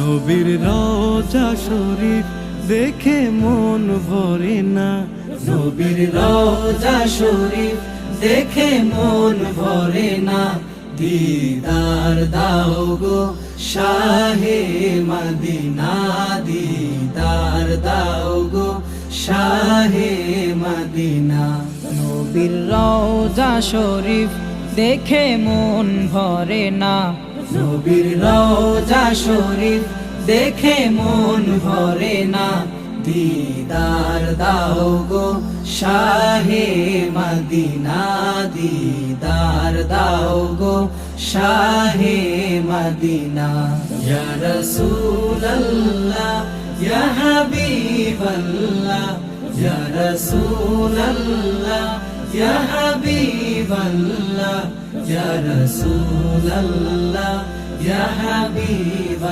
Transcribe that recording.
নবীর রওজা শরীফ দেখে মন ভরে না, নবীর রওজা শরীফ দেখে মন ভরে না। দিদার দাও গো শাহে মদিনা, দিদার দাও গো শাহে মদিনা। নবীর রওজা শরীফ দেখে মন ভরে না, নবীর রওজা শরীফ দেখে মন ভরে না। দিদার দাও গো শাহে মদিনা, দিদার দাও গো শাহে মদিনা। ইয়া রাসূলুল্লাহ ইয়া হাবিবাল্লাহ, ইয়া রাসূলুল্লাহ ইয়া হাবিবাল্লাহ, ইয়া রাসূলুল্লাহ ইয়া হাবিবাল্লাহ।